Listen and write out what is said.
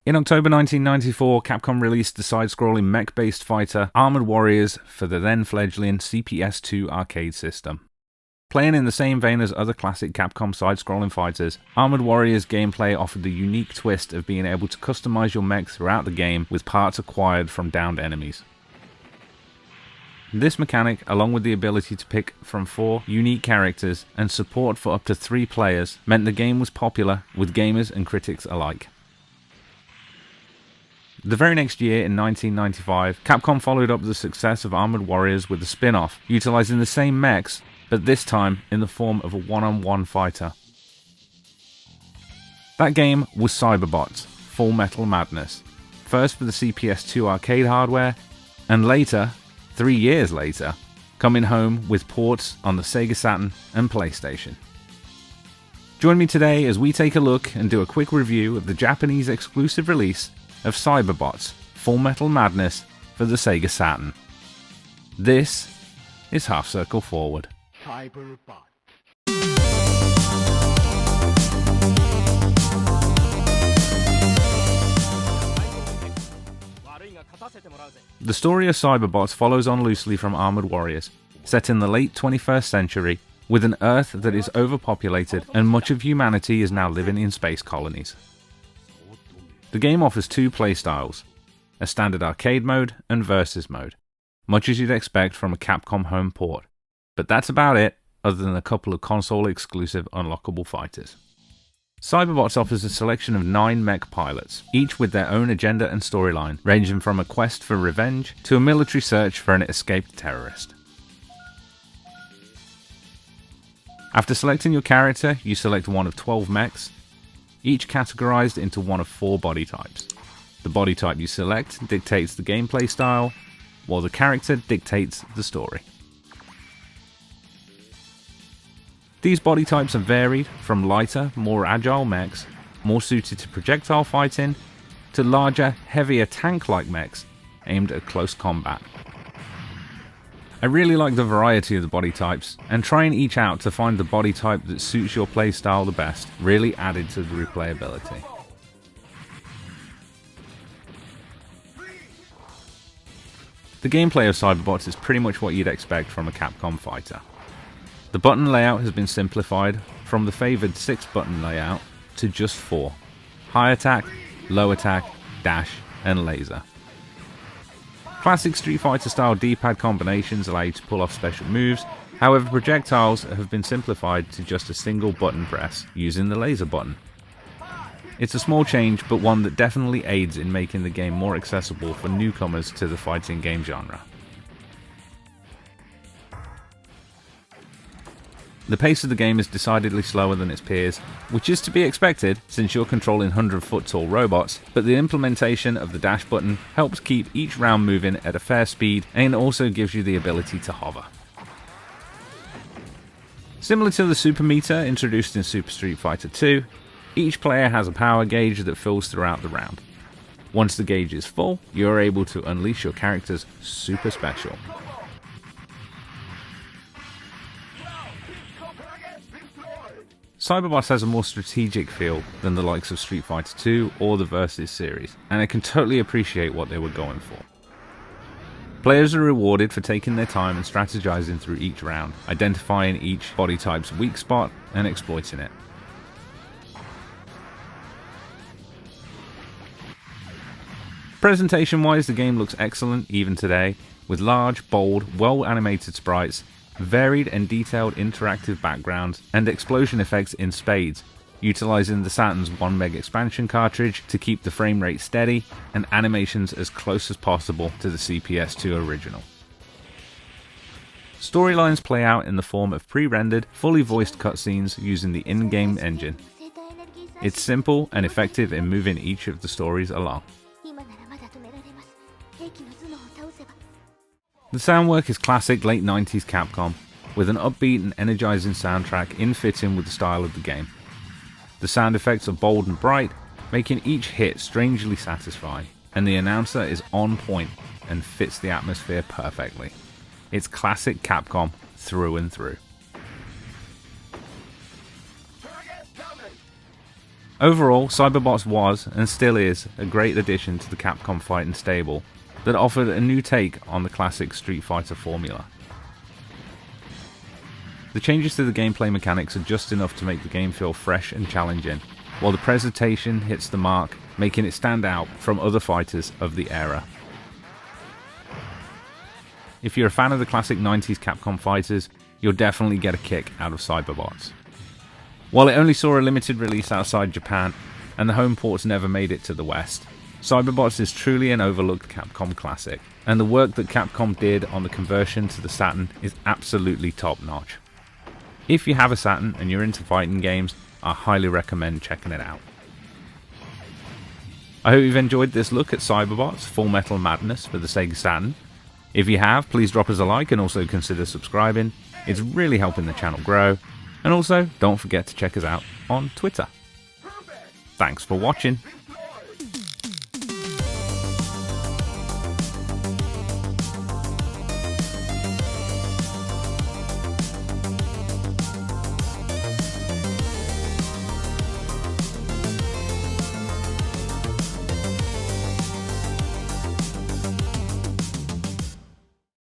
In October 1994, Capcom released the side-scrolling mech-based fighter Armored Warriors for the then-fledgling CPS2 arcade system. Playing in the same vein as other classic Capcom side-scrolling fighters, Armored Warriors gameplay offered the unique twist of being able to customize your mech throughout the game with parts acquired from downed enemies. This mechanic, along with the ability to pick from 4 unique characters and support for up to 3 players, meant the game was popular with gamers and critics alike. The very next year, in 1995, Capcom followed up the success of Armored Warriors with a spin-off, utilizing the same mechs, but this time in the form of a one-on-one fighter. That game was Cyberbots, Fullmetal Madness, first for the CPS2 arcade hardware, and later, 3 years later, coming home with ports on the SEGA Saturn and PlayStation. Join me today as we take a look and do a quick review of the Japanese exclusive release of Cyberbots, Fullmetal Madness for the SEGA Saturn. This is Half Circle Forward. Cyberbots. The story of Cyberbots follows on loosely from Armored Warriors, set in the late 21st century, with an Earth that is overpopulated and much of humanity is now living in space colonies. The game offers 2 playstyles, a standard arcade mode and versus mode, much as you'd expect from a Capcom home port, but that's about it other than a couple of console exclusive unlockable fighters. Cyberbots offers a selection of 9 mech pilots, each with their own agenda and storyline, ranging from a quest for revenge to a military search for an escaped terrorist. After selecting your character, you select one of 12 mechs, each categorized into one of 4 body types. The body type you select dictates the gameplay style, while the character dictates the story. These body types are varied from lighter, more agile mechs, more suited to projectile fighting, to larger, heavier tank-like mechs aimed at close combat. I really like the variety of the body types, and trying each out to find the body type that suits your playstyle the best really added to the replayability. The gameplay of Cyberbots is pretty much what you'd expect from a Capcom fighter. The button layout has been simplified from the favoured 6 button layout to just 4: high attack, low attack, dash, and laser. Classic Street Fighter style D-pad combinations allow you to pull off special moves, however projectiles have been simplified to just a single button press using the laser button. It's a small change, but one that definitely aids in making the game more accessible for newcomers to the fighting game genre. The pace of the game is decidedly slower than its peers, which is to be expected since you're controlling 100-foot-tall robots, but the implementation of the dash button helps keep each round moving at a fair speed and also gives you the ability to hover. Similar to the Super Meter introduced in Super Street Fighter 2, each player has a power gauge that fills throughout the round. Once the gauge is full, you're able to unleash your character's super special. Cyberbots has a more strategic feel than the likes of Street Fighter 2 or the Versus series, and I can totally appreciate what they were going for. Players are rewarded for taking their time and strategizing through each round, identifying each body type's weak spot and exploiting it. Presentation-wise, the game looks excellent even today, with large, bold, well-animated sprites, varied and detailed interactive backgrounds, and explosion effects in spades, utilizing the Saturn's 1 meg expansion cartridge to keep the frame rate steady and animations as close as possible to the CPS2 original. Storylines play out in the form of pre-rendered, fully voiced cutscenes using the in-game engine. It's simple and effective in moving each of the stories along. The soundwork is classic late 90s Capcom, with an upbeat and energizing soundtrack in fitting with the style of the game. The sound effects are bold and bright, making each hit strangely satisfying, and the announcer is on point and fits the atmosphere perfectly. It's classic Capcom through and through. Overall, Cyberbots was, and still is, a great addition to the Capcom fighting stable that offered a new take on the classic Street Fighter formula. The changes to the gameplay mechanics are just enough to make the game feel fresh and challenging, while the presentation hits the mark, making it stand out from other fighters of the era. If you're a fan of the classic 90s Capcom fighters, you'll definitely get a kick out of Cyberbots. While it only saw a limited release outside Japan, and the home ports never made it to the West, Cyberbots is truly an overlooked Capcom classic, and the work that Capcom did on the conversion to the Saturn is absolutely top notch. If you have a Saturn and you're into fighting games, I highly recommend checking it out. I hope you've enjoyed this look at Cyberbots Fullmetal Madness for the SEGA Saturn. If you have, please drop us a like and also consider subscribing. It's really helping the channel grow. And also, don't forget to check us out on Twitter. Thanks for watching.